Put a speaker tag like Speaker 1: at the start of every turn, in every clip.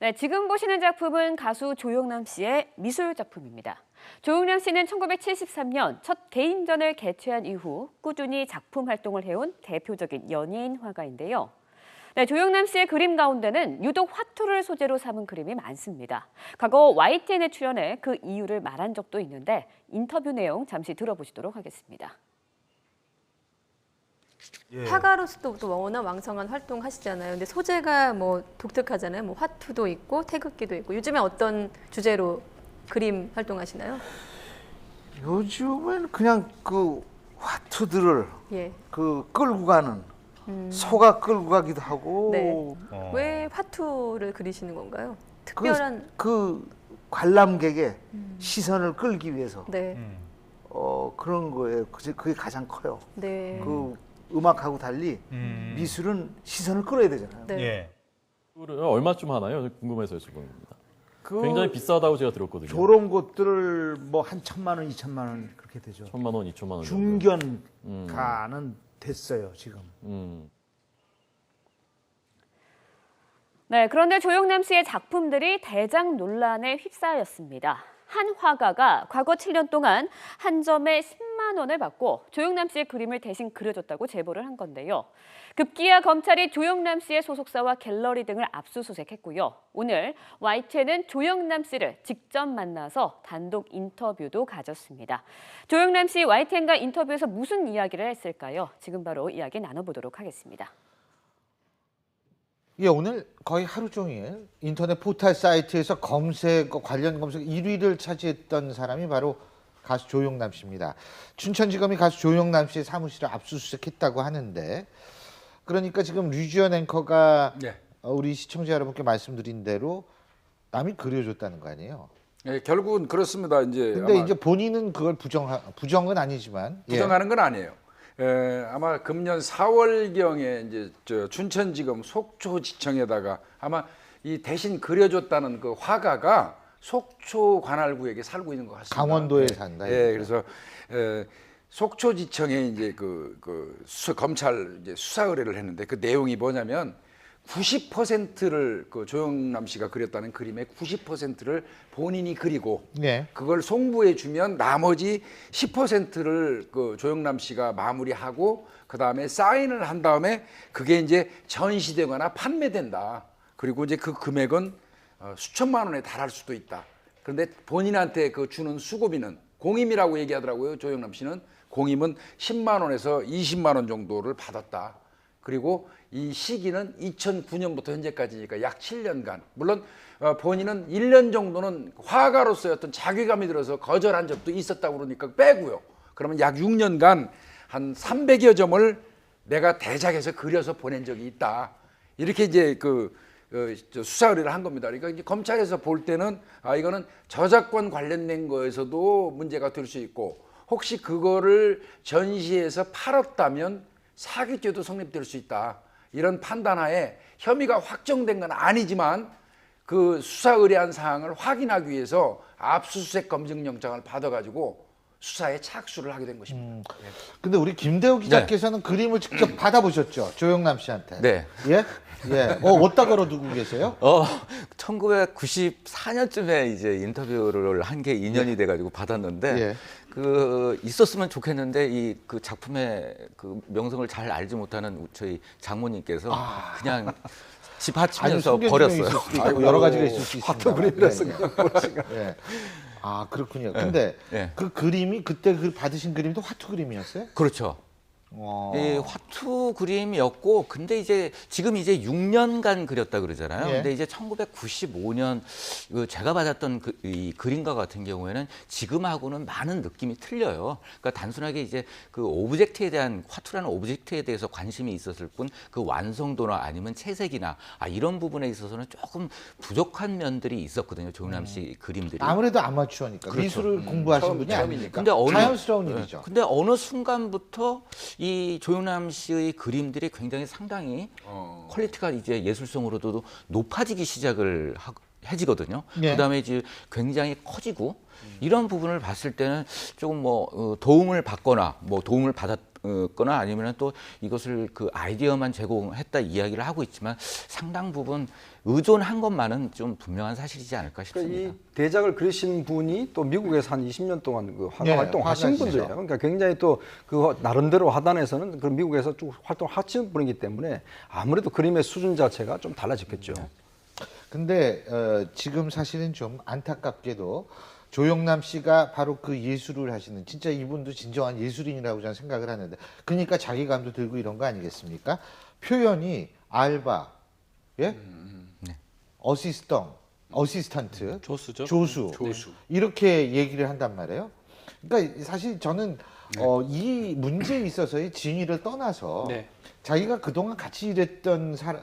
Speaker 1: 네, 지금 보시는 작품은 가수 조영남 씨의 미술 작품입니다. 조영남 씨는 1973년 첫 개인전을 개최한 이후 꾸준히 작품 활동을 해온 대표적인 연예인 화가인데요. 네, 조영남 씨의 그림 가운데는 유독 화투를 소재로 삼은 그림이 많습니다. 과거 YTN에 출연해 그 이유를 말한 적도 있는데 인터뷰 내용 잠시 들어보시도록 하겠습니다.
Speaker 2: 예.
Speaker 3: 화가로서도 또 워낙 왕성한 활동 하시잖아요. 근데 소재가 뭐 독특하잖아요. 뭐 화투도 있고 태극기도 있고. 요즘에 어떤 주제로 그림 활동하시나요?
Speaker 2: 요즘은 그냥 그 화투들을
Speaker 3: 예.
Speaker 2: 그 끌고 가는 소가 끌고 가기도 하고
Speaker 3: 네. 왜 화투를 그리시는 건가요? 특별한
Speaker 2: 그 관람객의 시선을 끌기 위해서
Speaker 3: 네.
Speaker 2: 그런 거예요. 그게 가장 커요.
Speaker 3: 네.
Speaker 2: 그 음악하고 달리 미술은 시선을 끌어야 되잖아요.
Speaker 3: 네.
Speaker 4: 예. 이거를 얼마쯤 하나요? 궁금해서 여쭤보는 겁니다.
Speaker 2: 그
Speaker 4: 굉장히 비싸다고 제가 들었거든요.
Speaker 2: 저런 것들을 뭐 한 1,000만 원, 2,000만 원 그렇게 되죠.
Speaker 4: 1,000만 원, 2,000만 원.
Speaker 2: 중견가는 됐어요 지금.
Speaker 1: 네, 그런데 조영남 씨의 작품들이 대장 논란에 휩싸였습니다. 한 화가가 과거 7년 동안 한 점에 10만 원을 받고 조영남 씨의 그림을 대신 그려줬다고 제보를 한 건데요. 급기야 검찰이 조영남 씨의 소속사와 갤러리 등을 압수수색했고요. 오늘 YTN은 조영남 씨를 직접 만나서 단독 인터뷰도 가졌습니다. 조영남 씨 YTN과 인터뷰에서 무슨 이야기를 했을까요? 지금 바로 이야기 나눠보도록 하겠습니다.
Speaker 5: 예, 오늘 거의 하루 종일 인터넷 포털 사이트에서 관련 검색 1위를 차지했던 사람이 바로 가수 조영남 씨입니다. 춘천지검이 가수 조영남 씨의 사무실을 압수수색했다고 하는데, 그러니까 지금 류지연 앵커가
Speaker 6: 네.
Speaker 5: 우리 시청자 여러분께 말씀드린 대로 남이 그려줬다는 거 아니에요?
Speaker 6: 예, 결국은 그렇습니다. 이제
Speaker 5: 근데
Speaker 6: 아마
Speaker 5: 이제 본인은 그걸 부정은 아니지만
Speaker 6: 부정하는 건 아니에요. 아마 금년 4월경에 이제 춘천지검 속초지청에다가 아마 이 대신 그려줬다는 그 화가가 속초 관할구역에 살고 있는 것 같습니다.
Speaker 5: 강원도에 산다.
Speaker 6: 예, 그래서 속초지청에 이제 검찰 이제 수사 의뢰를 했는데 그 내용이 뭐냐면 90%를 그 조영남 씨가 그렸다는 그림의 90%를 본인이 그리고
Speaker 5: 네.
Speaker 6: 그걸 송부해 주면 나머지 10%를 그 조영남 씨가 마무리하고 그다음에 사인을 한 다음에 그게 이제 전시되거나 판매된다. 그리고 이제 그 금액은 수천만 원에 달할 수도 있다. 그런데 본인한테 그 주는 수고비는 공임이라고 얘기하더라고요. 조영남 씨는 공임은 10만 원에서 20만 원 정도를 받았다. 그리고 이 시기는 2009년부터 현재까지니까 약 7년간. 물론 본인은 1년 정도는 화가로서의 어떤 자괴감이 들어서 거절한 적도 있었다고 그러니까 빼고요. 그러면 약 6년간 한 300여 점을 내가 대작해서 그려서 보낸 적이 있다. 이렇게 이제 수사 의뢰를 한 겁니다. 그러니까 이제 검찰에서 볼 때는 이거는 저작권 관련된 거에서도 문제가 될 수 있고 혹시 그거를 전시해서 팔았다면 사기죄도 성립될 수 있다. 이런 판단하에 혐의가 확정된 건 아니지만 그 수사 의뢰한 사항을 확인하기 위해서 압수수색 검증영장을 받아가지고 수사에 착수를 하게 된 것입니다.
Speaker 5: 근데 우리 김대우 기자께서는 그림을 직접 받아보셨죠? 조영남 씨한테.
Speaker 7: 네.
Speaker 5: 예? 예. 어디다 걸어두고 계세요?
Speaker 7: 1994년쯤에 이제 인터뷰를 한 게 인연이 돼가지고 받았는데
Speaker 5: 예.
Speaker 7: 그 있었으면 좋겠는데 이 그 작품의 그 명성을 잘 알지 못하는 저희 장모님께서 그냥 집 하치면서
Speaker 5: 숨겨진
Speaker 7: 버렸어요.
Speaker 5: 있을 수도 있고 여러 가지가 있을 수 있습니다.
Speaker 2: 화투 그림이라서
Speaker 5: 예. 아, 그렇군요. 근데
Speaker 7: 예.
Speaker 5: 그 그림이 그때 받으신 그림도 화투 그림이었어요?
Speaker 7: 그렇죠.
Speaker 5: 와.
Speaker 7: 이 화투 그림이었고, 근데 이제 지금 이제 6년간 그렸다 그러잖아요.
Speaker 5: 예.
Speaker 7: 근데 이제 1995년 제가 받았던 이 그림과 같은 경우에는 지금하고는 많은 느낌이 틀려요. 그러니까 단순하게 이제 그 오브젝트에 대한 화투라는 오브젝트에 대해서 관심이 있었을 뿐 그 완성도나 아니면 채색이나 이런 부분에 있어서는 조금 부족한 면들이 있었거든요. 조영남 씨 그림들이.
Speaker 5: 아무래도 아마추어니까
Speaker 7: 그렇죠.
Speaker 5: 미술을 공부하신 분이 아니니까
Speaker 7: 근데
Speaker 5: 자연스러운 일이죠.
Speaker 7: 근데 어느 순간부터 이 조영남 씨의 그림들이 굉장히 상당히 퀄리티가 이제 예술성으로도 높아지기 시작을 해지거든요.
Speaker 5: 예.
Speaker 7: 그다음에 이제 굉장히 커지고 이런 부분을 봤을 때는 조금 도움을 받거나 도움을 거나 아니면 또 이것을 그 아이디어만 제공했다 이야기를 하고 있지만 상당 부분 의존한 것만은 좀 분명한 사실이지 않을까 싶습니다.
Speaker 8: 그러니까 이 대작을 그리신 분이 또 미국에서 한 20년 동안 그 화가
Speaker 5: 예,
Speaker 8: 활동하신
Speaker 5: 화가시죠.
Speaker 8: 분들이에요. 그러니까 굉장히 또 그 나름대로 화단에서는 그 미국에서 쭉 활동하시는 분이기 때문에 아무래도 그림의 수준 자체가 좀 달라졌겠죠.
Speaker 5: 근데 지금 사실은 좀 안타깝게도 조영남 씨가 바로 그 예술을 하시는 진짜 이분도 진정한 예술인이라고 저는 생각을 하는데 그러니까 자기감도 들고 이런 거 아니겠습니까? 표현이 알바, 예? 어시스턴트,
Speaker 4: 조수죠.
Speaker 5: 조수, 이렇게 얘기를 한단 말이에요. 그러니까 사실 저는 이 문제에 있어서의 진위를 떠나서
Speaker 9: 네.
Speaker 5: 자기가 그동안 같이 일했던 사람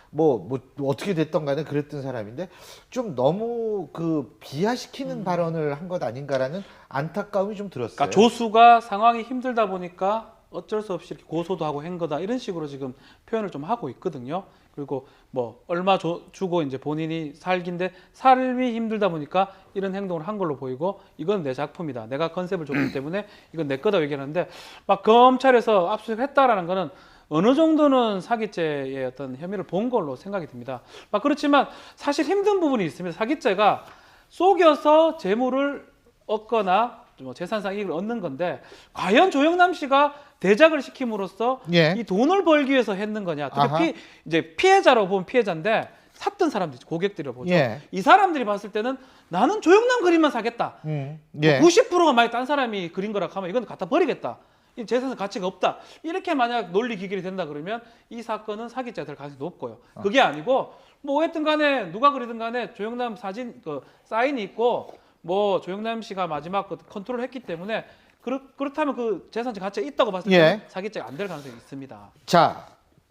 Speaker 5: 뭐 어떻게 됐던 간에 그랬던 사람인데 좀 너무 그 비하시키는 발언을 한 것 아닌가라는 안타까움이 좀 들었어요.
Speaker 9: 그러니까 조수가 상황이 힘들다 보니까 어쩔 수 없이 이렇게 고소도 하고 한 거다 이런 식으로 지금 표현을 좀 하고 있거든요. 그리고 뭐 얼마 주고 이제 본인이 살긴데 삶이 힘들다 보니까 이런 행동을 한 걸로 보이고 이건 내 작품이다. 내가 컨셉을 줬기 때문에 이건 내 거다 얘기하는데 막 검찰에서 압수수색했다라는 거는 어느 정도는 사기죄의 어떤 혐의를 본 걸로 생각이 듭니다. 막 그렇지만 사실 힘든 부분이 있습니다. 사기죄가 속여서 재물을 얻거나 뭐 재산상 이익을 얻는 건데 과연 조영남 씨가 대작을 시킴으로써
Speaker 5: 예.
Speaker 9: 이 돈을 벌기 위해서 했는 거냐?
Speaker 5: 아하.
Speaker 9: 특히 이제 피해자로 보면 피해자인데 샀던 사람들 고객들을 보죠.
Speaker 5: 예.
Speaker 9: 이 사람들이 봤을 때는 나는 조영남 그림만 사겠다.
Speaker 5: 예.
Speaker 9: 90%가 만약 딴 사람이 그린 거라 하면 이건 갖다 버리겠다. 이 재산 가치가 없다. 이렇게 만약 논리 기결이 된다 그러면 이 사건은 사기죄가 될 가능성이 높고요. 그게 아니고 뭐 어쨌든 간에 누가 그리든 간에 조영남 사진 그 사인이 있고 뭐 조영남 씨가 마지막 그 컨트롤을 했기 때문에 그렇다면 그 재산 가치가 있다고 봤을 때
Speaker 5: 예.
Speaker 9: 사기죄가 안 될 가능성이 있습니다.
Speaker 5: 자,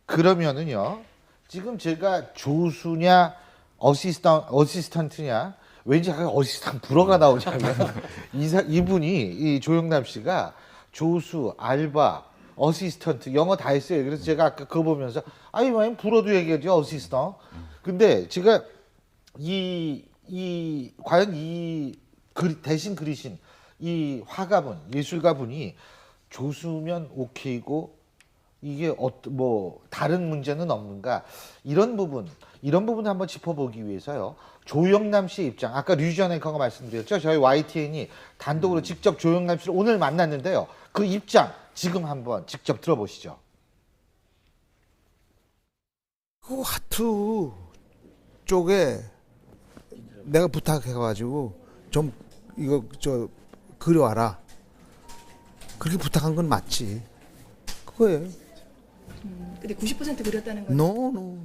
Speaker 5: 그러면은요. 지금 제가 조수냐 어시스턴트냐 왠지 어시스턴트 불어가 나오냐면 이분이 이 조영남 씨가 조수, 알바, 어시스턴트 영어 다 했어요. 그래서 제가 아까 그거 보면서 아이 왜 불어도 얘기하죠 어시스턴트. 근데 제가 과연 대신 그리신 이 화가분, 예술가분이 조수면 오케이고 이게 뭐 다른 문제는 없는가 이런 부분 한번 짚어보기 위해서요. 조영남 씨의 입장 아까 류지연 앵커가 말씀드렸죠. 저희 YTN이 단독으로 직접 조영남 씨를 오늘 만났는데요. 그 입장 지금 한번 직접 들어보시죠.
Speaker 10: 그 하트 쪽에 내가 부탁해가지고 좀 이거 그려와라. 그렇게 부탁한 건 맞지. 그거예요.
Speaker 11: 근데 90% 그렸다는 건
Speaker 10: 노.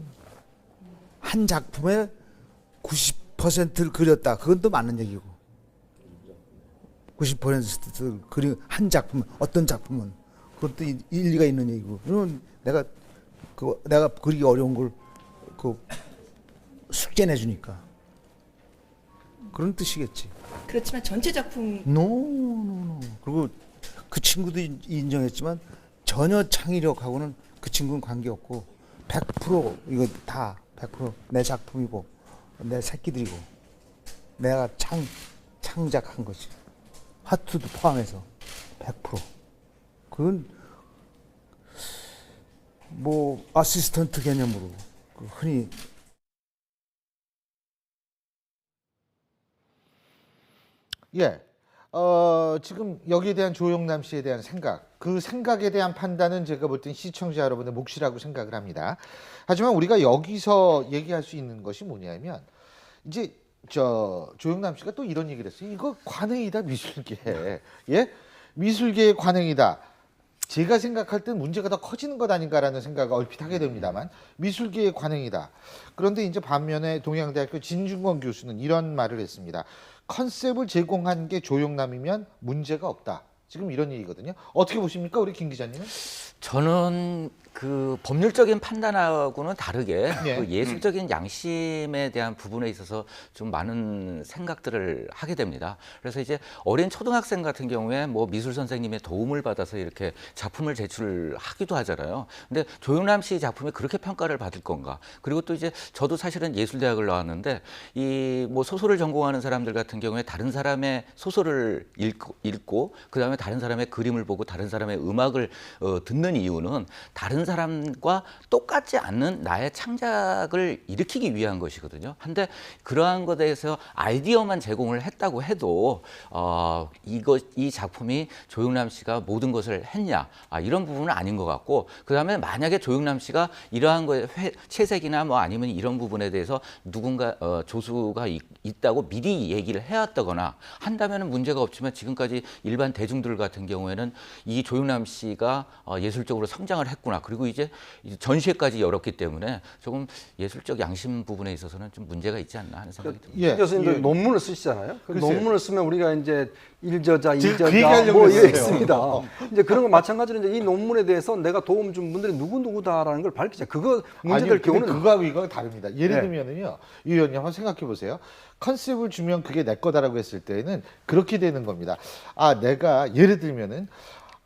Speaker 10: 한 작품에 90%를 그렸다. 그건 또 맞는 얘기고. 90%를 그린 한 작품, 어떤 작품은 그것도 일리가 있는 얘기고. 그러면 내가 그리기 어려운 걸 숙제 내주니까 그런 뜻이겠지.
Speaker 11: 그렇지만 전체 작품
Speaker 10: 노. 그리고 그 친구도 인정했지만 전혀 창의력하고는 그 친구는 관계없고 100% 이거 다 100% 내 작품이고 내 새끼들이고 내가 창작한 거지. 하트도 포함해서 100%. 그건 뭐 어시스턴트 개념으로 흔히
Speaker 5: 예. 지금 여기에 대한 조영남 씨에 대한 생각, 그 생각에 대한 판단은 제가 볼 땐 시청자 여러분의 몫이라고 생각을 합니다. 하지만 우리가 여기서 얘기할 수 있는 것이 뭐냐면 이제 조영남 씨가 또 이런 얘기를 했어요. 이거 관행이다 미술계. 예? 미술계의 관행이다. 제가 생각할 땐 문제가 더 커지는 것 아닌가라는 생각을 얼핏 하게 됩니다만 미술계의 관행이다. 그런데 이제 반면에 동양대학교 진중권 교수는 이런 말을 했습니다. 컨셉을 제공한 게 조영남이면 문제가 없다. 지금 이런 얘기거든요. 어떻게 보십니까, 우리 김 기자님은?
Speaker 7: 저는 그 법률적인 판단하고는 다르게
Speaker 5: 예.
Speaker 7: 그 예술적인 양심에 대한 부분에 있어서 좀 많은 생각들을 하게 됩니다. 그래서 이제 어린 초등학생 같은 경우에 뭐 미술 선생님의 도움을 받아서 이렇게 작품을 제출하기도 하잖아요. 근데 조영남 씨 작품이 그렇게 평가를 받을 건가? 그리고 또 이제 저도 사실은 예술대학을 나왔는데 이 뭐 소설을 전공하는 사람들 같은 경우에 다른 사람의 소설을 읽고 그다음에 다른 사람의 그림을 보고 다른 사람의 음악을 듣는 이유는 다른 사람과 똑같지 않는 나의 창작을 일으키기 위한 것이거든요. 한데 그러한 것에 대해서 아이디어만 제공을 했다고 해도 이 작품이 조영남 씨가 모든 것을 했냐 이런 부분은 아닌 것 같고 그다음에 만약에 조영남 씨가 이러한 거에 채색이나 뭐 아니면 이런 부분에 대해서 누군가 조수가 있다고 미리 얘기를 해왔다거나 한다면 문제가 없지만 지금까지 일반 대중들 같은 경우에는 이 조영남 씨가 예술적으로 성장을 했구나. 그리고 이제 전시회까지 열었기 때문에 조금 예술적 양심 부분에 있어서는 좀 문제가 있지 않나 하는 생각이 듭니다.
Speaker 5: 예.
Speaker 8: 교수님도
Speaker 5: 예.
Speaker 8: 논문을 쓰시잖아요. 그
Speaker 5: 글쎄요.
Speaker 8: 논문을 쓰면 우리가 이제 일저자,
Speaker 5: 지금 그
Speaker 8: 이저자
Speaker 5: 얘기하려고
Speaker 8: 뭐
Speaker 5: 했어요.
Speaker 8: 있습니다. 이제 그런 거 마찬가지로 이제 이 논문에 대해서 내가 도움 준 분들이 누구다라는 걸 밝히자. 그거 문제될
Speaker 5: 아니요, 근데
Speaker 8: 경우는
Speaker 5: 그거하고 이거가 다릅니다. 예를
Speaker 8: 네.
Speaker 5: 들면은요, 이 의원님 한번 생각해 보세요. 컨셉을 주면 그게 내 거다라고 했을 때는 그렇게 되는 겁니다. 내가 예를 들면은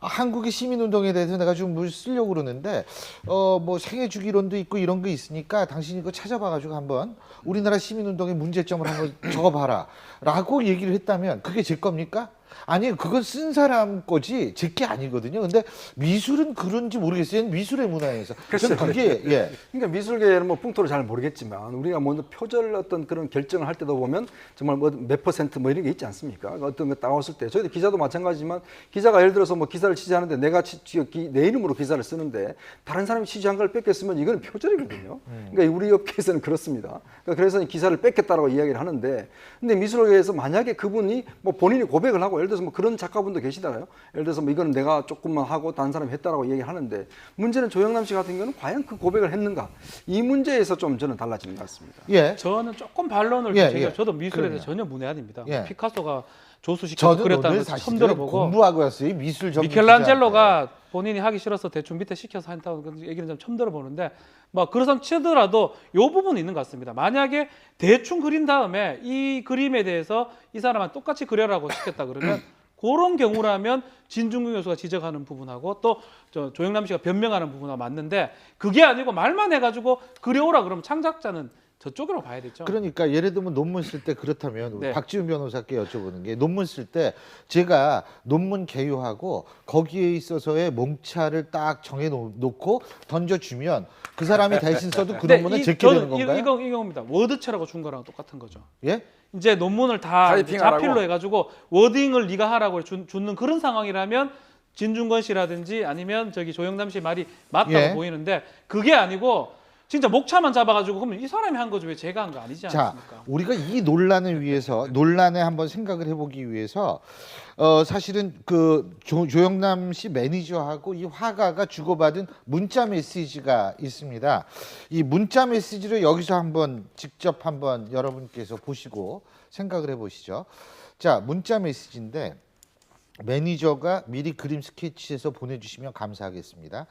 Speaker 5: 한국의 시민운동에 대해서 내가 좀 뭘 쓰려고 그러는데 뭐 생애 주기론도 있고 이런 거 있으니까 당신이 이거 찾아봐가지고 한번 우리나라 시민운동의 문제점을 한번 적어봐라라고 얘기를 했다면 그게 제 겁니까? 아니 그건 쓴 사람 거지 제 게 아니거든요. 근데 미술은 그런지 모르겠어요. 미술의 문화에서 저는 그게 예.
Speaker 8: 그러니까 미술계는 뭐 풍토를 잘 모르겠지만 우리가 먼저 표절 어떤 그런 결정을 할 때도 보면 정말 뭐 몇 퍼센트 뭐 이런 게 있지 않습니까? 어떤 거 따왔을 때 저희도 기자도 마찬가지지만 기자가 예를 들어서 뭐 기사를 취재하는데 내가 내 이름으로 기사를 쓰는데 다른 사람이 취재한 걸 뺏겼으면 이거는 표절이거든요. 그러니까 우리 업계에서는 그렇습니다. 그러니까 그래서 기사를 뺏겼다라고 이야기를 하는데 근데 미술계에서 만약에 그분이 뭐 본인이 고백을 하고 예를 들어서 뭐 그런 작가분도 계시잖아요. 예를 들어서 뭐 이거는 내가 조금만 하고 다른 사람이 했다라고 얘기를 하는데 문제는 조영남 씨 같은 경우는 과연 그 고백을 했는가? 이 문제에서 좀 저는 달라지는 것 같습니다.
Speaker 5: 예.
Speaker 9: 저는 조금 반론을
Speaker 5: 예,
Speaker 9: 제가
Speaker 5: 예.
Speaker 9: 저도 미술에 대해서
Speaker 5: 그럼요.
Speaker 9: 전혀 문외한입니다.
Speaker 5: 예.
Speaker 9: 피카소가 조수시켜서
Speaker 5: 저도
Speaker 9: 그렸다는
Speaker 5: 오늘
Speaker 9: 걸 처음
Speaker 5: 사실
Speaker 9: 들어보고
Speaker 5: 공부하고 왔어요. 미술 전문
Speaker 9: 미켈란젤로가 본인이 하기 싫어서 대충 밑에 시켜서 한다고 그 얘기는 좀 처음 들어보는데 뭐 그렇다면 치더라도 이 부분이 있는 것 같습니다. 만약에 대충 그린 다음에 이 그림에 대해서 이 사람한테 똑같이 그려라고 시켰다 그러면 그런 경우라면 진중근 교수가 지적하는 부분하고 또 조영남 씨가 변명하는 부분하고 맞는데 그게 아니고 말만 해가지고 그려오라 그러면 창작자는 저쪽으로 봐야 되죠.
Speaker 5: 그러니까 예를 들면 논문 쓸 때 그렇다면 우리
Speaker 9: 네.
Speaker 5: 박지훈 변호사께 여쭤보는 게 논문 쓸 때 제가 논문 개요하고 거기에 있어서의 몽차를 딱 정해 놓고 던져주면 그 사람이 대신 써도 그 논문은 제게 되는 건가요?
Speaker 9: 이 경우입니다. 워드체라고 준 거랑 똑같은 거죠.
Speaker 5: 예?
Speaker 9: 이제 논문을 다
Speaker 6: 타이핑하라고?
Speaker 9: 자필로 해가지고 워딩을 네가 하라고 주는 그런 상황이라면 진중권 씨라든지 아니면 저기 조영남 씨 말이 맞다고
Speaker 5: 예.
Speaker 9: 보이는데 그게 아니고 진짜 목차만 잡아가지고 그러면 이 사람이 한 거지 왜 제가 한 거 아니지
Speaker 5: 자,
Speaker 9: 않습니까?
Speaker 5: 우리가 이 논란에 한번 생각을 해보기 위해서 사실은 그 조영남 씨 매니저하고 이 화가가 주고받은 문자 메시지가 있습니다. 이 문자 메시지를 여기서 한번 직접 한번 여러분께서 보시고 생각을 해보시죠. 자, 문자 메시지인데 매니저가 미리 그림 스케치해서 보내주시면 감사하겠습니다.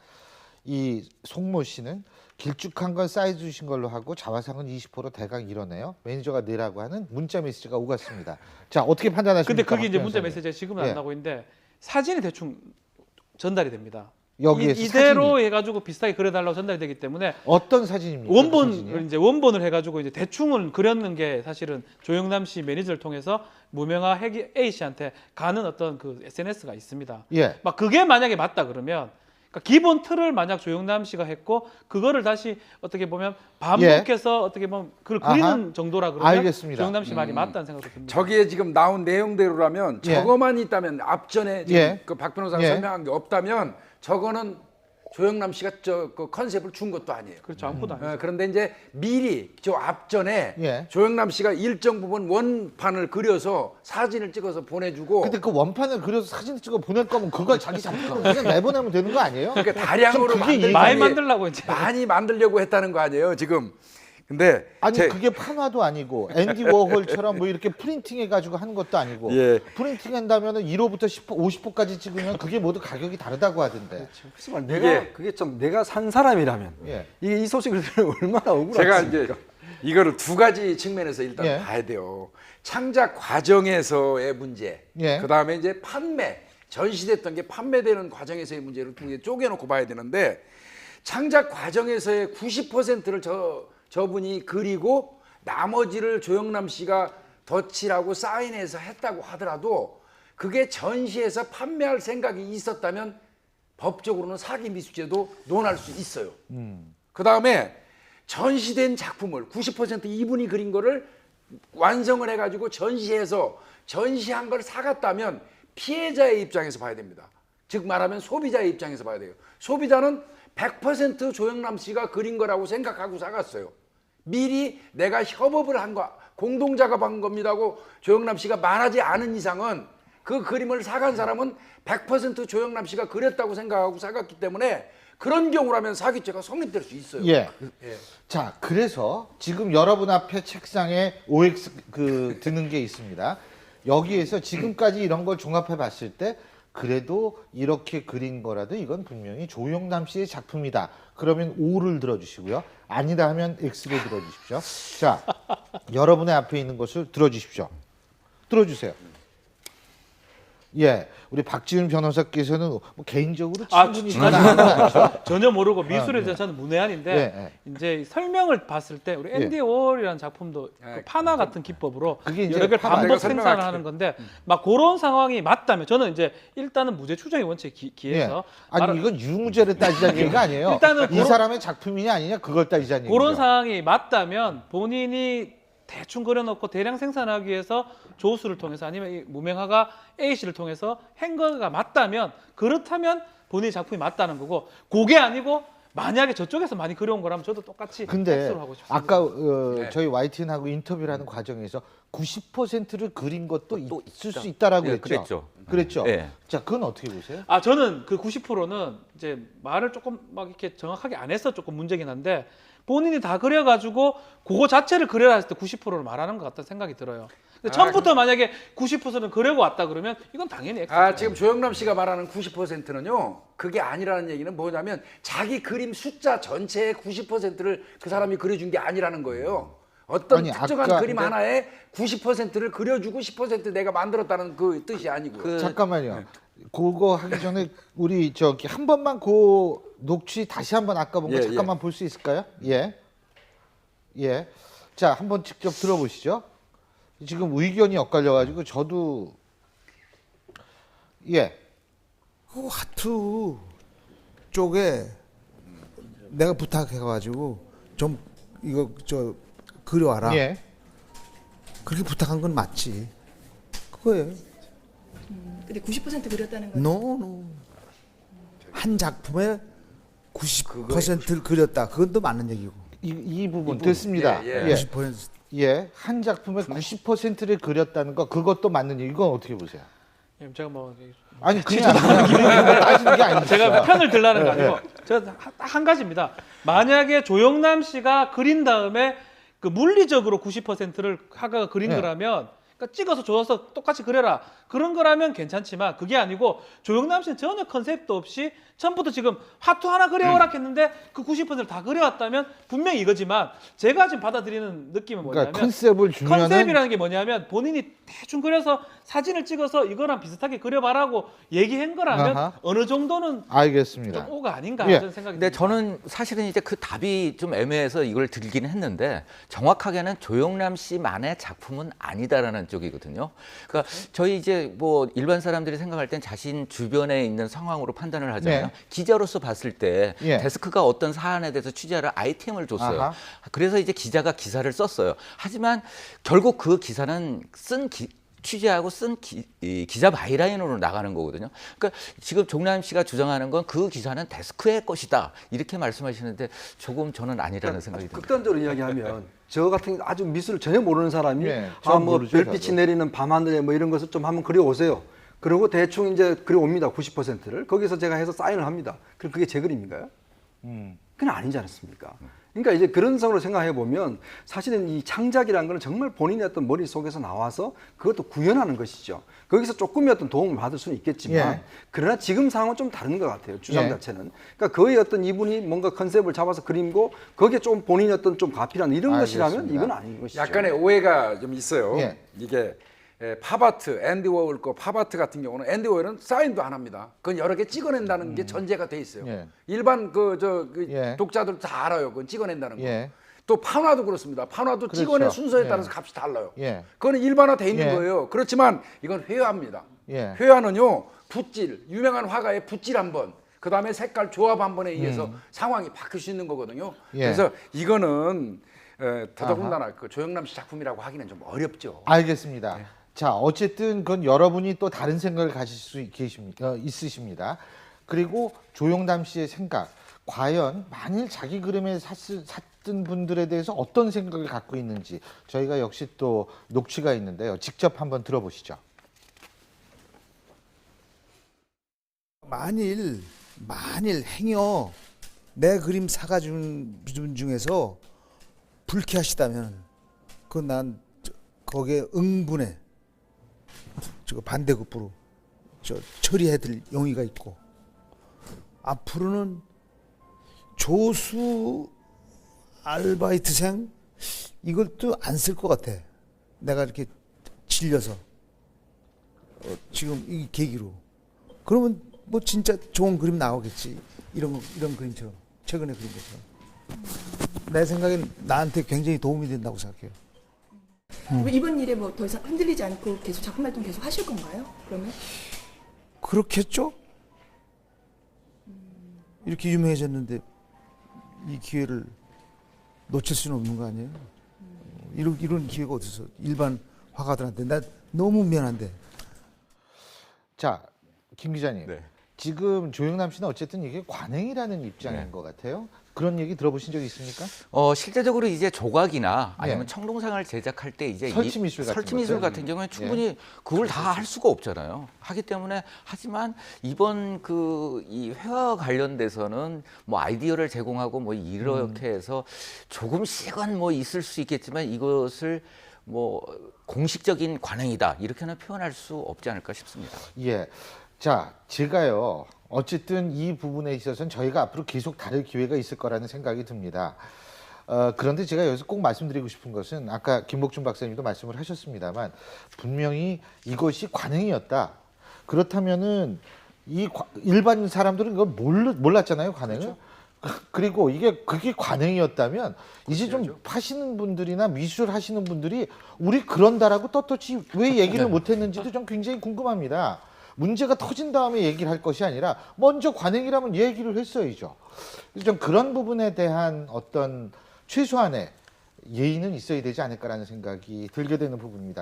Speaker 5: 이 송모 씨는 길쭉한 건 사이즈 주신 걸로 하고 자화상은 20% 대강 이러네요. 매니저가 내라고 하는 문자 메시지가 오갔습니다. 자, 어떻게 판단하십니까?
Speaker 9: 근데 그게 이제
Speaker 5: 박지원
Speaker 9: 문자
Speaker 5: 선생님?
Speaker 9: 메시지가 지금은
Speaker 5: 예.
Speaker 9: 안 나고 있는데 사진이 대충 전달이 됩니다.
Speaker 5: 여기에서
Speaker 9: 이대로
Speaker 5: 사진이
Speaker 9: 해가지고 비슷하게 그려달라고 전달이 되기 때문에
Speaker 5: 어떤 사진입니까? 그 사진이요?
Speaker 9: 원본을 해가지고 이제 대충을 그렸는 게 사실은 조영남 씨 매니저를 통해서 무명화 A 씨한테 가는 어떤 그 SNS가 있습니다.
Speaker 5: 예.
Speaker 9: 막 그게 만약에 맞다 그러면 그러니까 기본 틀을 만약 조영남 씨가 했고 그거를 다시 어떻게 보면 반복해서 어떻게 보면 그걸 그리는
Speaker 5: 아하.
Speaker 9: 정도라 그러면
Speaker 5: 알겠습니다.
Speaker 9: 조영남 씨 말이 맞다는 생각도 듭니다.
Speaker 6: 저기에 지금 나온 내용대로라면
Speaker 5: 예.
Speaker 6: 저거만 있다면 앞전에 지금
Speaker 5: 예.
Speaker 6: 그 박 변호사가
Speaker 5: 예.
Speaker 6: 설명한 게 없다면 저거는 조영남 씨가 그 컨셉을 준 것도 아니에요.
Speaker 9: 그렇죠. 아무것도 아니죠.
Speaker 6: 그런데 이제 미리 저 앞전에
Speaker 5: 예.
Speaker 6: 조영남 씨가 일정 부분 원판을 그려서 사진을 찍어서 보내주고
Speaker 5: 근데 그 원판을 그려서 사진 찍어 보낼 거면 그걸 자기 작품 그냥 내보내면 되는 거 아니에요?
Speaker 6: 그러니까 다량으로
Speaker 5: 좀 그게
Speaker 9: 많이
Speaker 6: 만들려고
Speaker 9: 만들려고 이제
Speaker 6: 많이 만들려고 했다는 거 아니에요 지금. 근데
Speaker 5: 아니 그게 판화도 아니고 앤디 워홀처럼 뭐 이렇게 프린팅해 가지고 하는 것도 아니고
Speaker 6: 예.
Speaker 5: 프린팅한다면은 1호부터 10호, 50호까지 찍으면 그게 모두 가격이 다르다고 하던데.
Speaker 8: 그래서 말 내가 그게 좀 내가 산 사람이라면
Speaker 5: 예.
Speaker 8: 이게 이 소식을 들으면 얼마나 억울할까.
Speaker 6: 제가 이제 이거를 두 가지 측면에서 일단
Speaker 5: 예.
Speaker 6: 봐야 돼요. 창작 과정에서의 문제,
Speaker 5: 예.
Speaker 6: 그다음에 이제 판매, 전시됐던 게 판매되는 과정에서의 문제를 두 개 쪼개놓고 봐야 되는데 창작 과정에서의 90%를 저분이 그리고 나머지를 조영남 씨가 덧칠하고 사인해서 했다고 하더라도 그게 전시해서 판매할 생각이 있었다면 법적으로는 사기 미수죄도 논할 수 있어요. 그다음에 전시된 작품을 90% 이분이 그린 거를 완성을 해가지고 전시해서 전시한 걸 사갔다면 피해자의 입장에서 봐야 됩니다. 즉 말하면 소비자의 입장에서 봐야 돼요. 소비자는 100% 조영남 씨가 그린 거라고 생각하고 사갔어요. 미리 내가 협업을 한 거, 공동 작업한 겁니다고 조영남 씨가 말하지 않은 이상은 그 그림을 사간 사람은 100% 조영남 씨가 그렸다고 생각하고 사갔기 때문에 그런 경우라면 사기죄가 성립될 수 있어요.
Speaker 5: 예. 자, 그래서 지금 여러분 앞에 책상에 OX 드는 게 있습니다. 여기에서 지금까지 이런 걸 종합해 봤을 때 그래도 이렇게 그린 거라도 이건 분명히 조영남 씨의 작품이다. 그러면 O를 들어주시고요. 아니다 하면 X를 들어주십시오. 자, 여러분의 앞에 있는 것을 들어주십시오. 들어주세요. 예, 우리 박지훈 변호사께서는 뭐 개인적으로 충분히
Speaker 9: 전혀 모르고 미술에 대해서 저는 문외한인데
Speaker 5: 예.
Speaker 9: 이제 설명을 봤을 때 우리 앤디 워홀이라는 작품도 그 파나 같은 기법으로
Speaker 5: 그게 이제
Speaker 9: 여러 개를
Speaker 5: 파나,
Speaker 9: 반복
Speaker 6: 내가
Speaker 9: 생산을
Speaker 6: 설명할게.
Speaker 9: 하는 건데 막 그런 상황이 맞다면 저는 이제 일단은 무죄 추정의 원칙에 기해서
Speaker 5: 아니 이건 유무죄를 따지자는 얘기가 아니에요.
Speaker 9: 일단은
Speaker 5: 이 사람의 작품이냐 아니냐 그걸 따지자는 얘기죠.
Speaker 9: 그런 상황이 맞다면 본인이 대충 그려놓고 대량 생산하기 위해서 조수를 통해서 아니면 이 무명화가 A씨를 통해서 한 거가 맞다면 그렇다면 본인의 작품이 맞다는 거고 그게 아니고 만약에 저쪽에서 많이 그려온 거라면 저도 똑같이
Speaker 5: 근데
Speaker 9: X로 하고 싶습니다.
Speaker 5: 아까 저희 YTN하고 인터뷰를 하는 과정에서 90%를 그린 것도 있을 수 있다라고
Speaker 7: 예,
Speaker 5: 그랬죠.
Speaker 7: 그랬죠.
Speaker 5: 그랬죠.
Speaker 7: 예.
Speaker 5: 자, 그건 어떻게 보세요?
Speaker 9: 저는 그 90%는 이제 말을 조금 막 이렇게 정확하게 안 해서 조금 문제긴 한데 본인이 다 그려가지고 그거 자체를 그려라 했을 때 90%를 말하는 것 같다는 생각이 들어요. 근데 처음부터 만약에 90%는 그려고 왔다 그러면 이건 당연히 X죠.
Speaker 6: 지금 조영남 씨가 말하는 90%는요. 그게 아니라는 얘기는 뭐냐면 자기 그림 숫자 전체의 90%를 그 사람이 그려준 게 아니라는 거예요. 어떤
Speaker 5: 아니,
Speaker 6: 특정한
Speaker 5: 아까
Speaker 6: 그림 하나에 90%를 그려주고 10% 내가 만들었다는 그 뜻이 아니고요.
Speaker 5: 잠깐만요. 그거 하기 전에 우리 저기 한 번만 그 녹취 다시 한번 아까 본 거
Speaker 6: 예,
Speaker 5: 잠깐만 볼 수 있을까요? 예. 예. 자, 한번 직접 들어보시죠. 지금 의견이 엇갈려 가지고 저도 예.
Speaker 10: 그 하트 쪽에 내가 부탁해가지고 좀 이거 저 그려와라.
Speaker 5: 예.
Speaker 10: 그렇게 부탁한 건 맞지. 그거예요.
Speaker 11: 근데 90% 그렸다는 건
Speaker 10: 노. 한 작품에 90%를 그렸다. 그건 또 맞는 얘기고.
Speaker 5: 이 부분 됐습니다.
Speaker 6: 예,
Speaker 5: 예.
Speaker 10: 90%.
Speaker 5: 예. 한 작품에 90%를 그렸다는 거 그것도 맞는 얘기. 이건 어떻게 보세요?
Speaker 9: 예, 제가 뭐
Speaker 5: 아니 그냥 따지는 게 아니죠.
Speaker 9: 제가 편을 들라는 거 아니고 제가 한 가지입니다. 만약에 조영남 씨가 그린 다음에 그 물리적으로 90%를 하가가 그린
Speaker 5: 네.
Speaker 9: 거라면 그러니까 찍어서 줘서 똑같이 그려라 그런 거라면 괜찮지만 그게 아니고 조영남 씨는 전혀 컨셉도 없이 처음부터 지금 화투 하나 그려오라 했는데 그 90%를 다 그려왔다면 분명히 이거지만 제가 지금 받아들이는 느낌은 뭐냐면
Speaker 5: 그러니까 컨셉을 주면은
Speaker 9: 컨셉이라는 게 뭐냐면 본인이 대충 그려서 사진을 찍어서 이거랑 비슷하게 그려봐라고 얘기한 거라면
Speaker 5: 아하.
Speaker 9: 어느 정도는
Speaker 5: 알겠습니다.
Speaker 9: 좀 오가 아닌가
Speaker 5: 예.
Speaker 9: 저는 생각이
Speaker 7: 근데
Speaker 9: 듭니다.
Speaker 7: 저는 사실은 이제 그 답이 좀 애매해서 이걸 들기는 했는데 정확하게는 조영남 씨만의 작품은 아니다라는 쪽이거든요. 그러니까 저희 이제 뭐 일반 사람들이 생각할 땐 자신 주변에 있는 상황으로 판단을 하잖아요.
Speaker 5: 네.
Speaker 7: 기자로서 봤을 때
Speaker 5: 예.
Speaker 7: 데스크가 어떤 사안에 대해서 취재하는 아이템을 줬어요.
Speaker 5: 아하.
Speaker 7: 그래서 이제 기자가 기사를 썼어요. 하지만 결국 그 기사는 취재하고 쓴 기자 바이라인으로 나가는 거거든요. 그러니까 지금 종남 씨가 주장하는 건 그 기사는 데스크의 것이다 이렇게 말씀하시는데 조금 저는 아니라는 생각이 듭니다.
Speaker 8: 극단적으로 이야기하면 저 같은 아주 미술을 전혀 모르는 사람이
Speaker 5: 예, 전
Speaker 8: 뭐
Speaker 5: 모르죠,
Speaker 8: 별빛이
Speaker 5: 저도.
Speaker 8: 내리는 밤하늘에 뭐 이런 것을 좀 한번 그려오세요. 그리고 대충 이제 그려옵니다. 90%를. 거기서 제가 해서 사인을 합니다. 그럼 그게 제 그림인가요? 그건 아니지 않습니까? 그러니까 이제 그런 상으로 생각해 보면 사실은 이 창작이라는 거는 정말 본인의 어떤 머릿속에서 나와서 그것도 구현하는 것이죠. 거기서 조금의 어떤 도움을 받을 수는 있겠지만
Speaker 5: 예.
Speaker 8: 그러나 지금 상황은 좀 다른 것 같아요. 주장
Speaker 5: 예.
Speaker 8: 자체는. 그러니까 거의 어떤 이분이 뭔가 컨셉을 잡아서 그림고 거기에 좀 본인의 어떤 좀 가필한 이런 것이라면
Speaker 5: 알겠습니다.
Speaker 8: 이건 아닌 것이죠.
Speaker 6: 약간의 오해가 좀 있어요.
Speaker 5: 예.
Speaker 6: 이게 팝아트, 앤디 워홀 거 팝아트 같은 경우는 앤디 워홀은 사인도 안 합니다. 그건 여러 개 찍어낸다는 게 전제가 돼 있어요.
Speaker 5: 예.
Speaker 6: 일반
Speaker 5: 예.
Speaker 6: 독자들 다 알아요. 그건 찍어낸다는 거.
Speaker 5: 예.
Speaker 6: 또 판화도 그렇습니다. 판화도
Speaker 5: 그렇죠.
Speaker 6: 찍어낸 순서에
Speaker 5: 예.
Speaker 6: 따라서 값이 달라요.
Speaker 5: 예.
Speaker 6: 그거는 일반화돼 있는
Speaker 5: 예.
Speaker 6: 거예요. 그렇지만 이건 회화입니다.
Speaker 5: 예.
Speaker 6: 회화는요, 붓질, 유명한 화가의 붓질 한 번, 그 다음에 색깔 조합 한 번에 의해서 상황이 바뀔 수 있는 거거든요.
Speaker 5: 예.
Speaker 6: 그래서 이거는 더더군다나 그 조영남 씨 작품이라고 하기는 좀 어렵죠.
Speaker 5: 알겠습니다. 자, 어쨌든 그건 여러분이 또 다른 생각을 가실 수 있으십니다. 그리고 조영남 씨의 생각, 과연 만일 자기 그림에 샀던 분들에 대해서 어떤 생각을 갖고 있는지 저희가 역시 또 녹취가 있는데요. 직접 한번 들어보시죠.
Speaker 10: 만일 행여 내 그림 사가준 분 중에서 불쾌하시다면 그건 난 거기에 응분해 저거 반대급부로 처리해드릴 용의가 있고 앞으로는 조수 아르바이트생 이걸 또 안 쓸 것 같아. 내가 이렇게 질려서 지금 이 계기로 그러면 뭐 진짜 좋은 그림 나오겠지. 이런 그림처럼 최근에 그린 것처럼 내 생각엔 나한테 굉장히 도움이 된다고 생각해요.
Speaker 11: 이번 일에 뭐 더 이상 흔들리지 않고 계속 작품 활동 계속 하실 건가요? 그러면?
Speaker 10: 그렇겠죠? 이렇게 유명해졌는데 이 기회를 놓칠 수는 없는 거 아니에요? 이런 기회가 어디서 일반 화가들한테 나 너무 미안한데.
Speaker 5: 자, 김 기자님.
Speaker 7: 네.
Speaker 5: 지금 조영남 씨는 어쨌든 이게 관행이라는 입장인
Speaker 7: 네.
Speaker 5: 것 같아요. 그런 얘기 들어보신 적 있습니까?
Speaker 7: 실제적으로 이제 조각이나 아니면
Speaker 5: 예.
Speaker 7: 청동상을 제작할 때 이제
Speaker 5: 설치 미술 같은
Speaker 7: 설치 미술
Speaker 5: 것들?
Speaker 7: 같은 경우에 충분히 그걸 다 할 수가 없잖아요. 하기 때문에 하지만 이번 이 회화와 관련돼서는 뭐 아이디어를 제공하고 뭐 이렇게 해서 조금씩은 뭐 있을 수 있겠지만 이것을 뭐 공식적인 관행이다 이렇게는 표현할 수 없지 않을까 싶습니다.
Speaker 5: 예. 자, 제가요. 어쨌든 이 부분에 있어서는 저희가 앞으로 계속 다룰 기회가 있을 거라는 생각이 듭니다. 그런데 제가 여기서 꼭 말씀드리고 싶은 것은 아까 김복준 박사님도 말씀을 하셨습니다만 분명히 이것이 관행이었다. 그렇다면은 일반 사람들은 이걸 몰랐잖아요, 관행을. 그렇죠. 그리고 그게 관행이었다면 이제 좀 하시는 분들이나 미술 하시는 분들이 우리 그런다라고 떳떳이 왜 얘기를 못했는지도 좀 굉장히 궁금합니다. 문제가 터진 다음에 얘기를 할 것이 아니라 먼저 관행이라면 얘기를 했어야죠. 좀 그런 부분에 대한 어떤 최소한의 예의는 있어야 되지 않을까라는 생각이 들게 되는 부분입니다.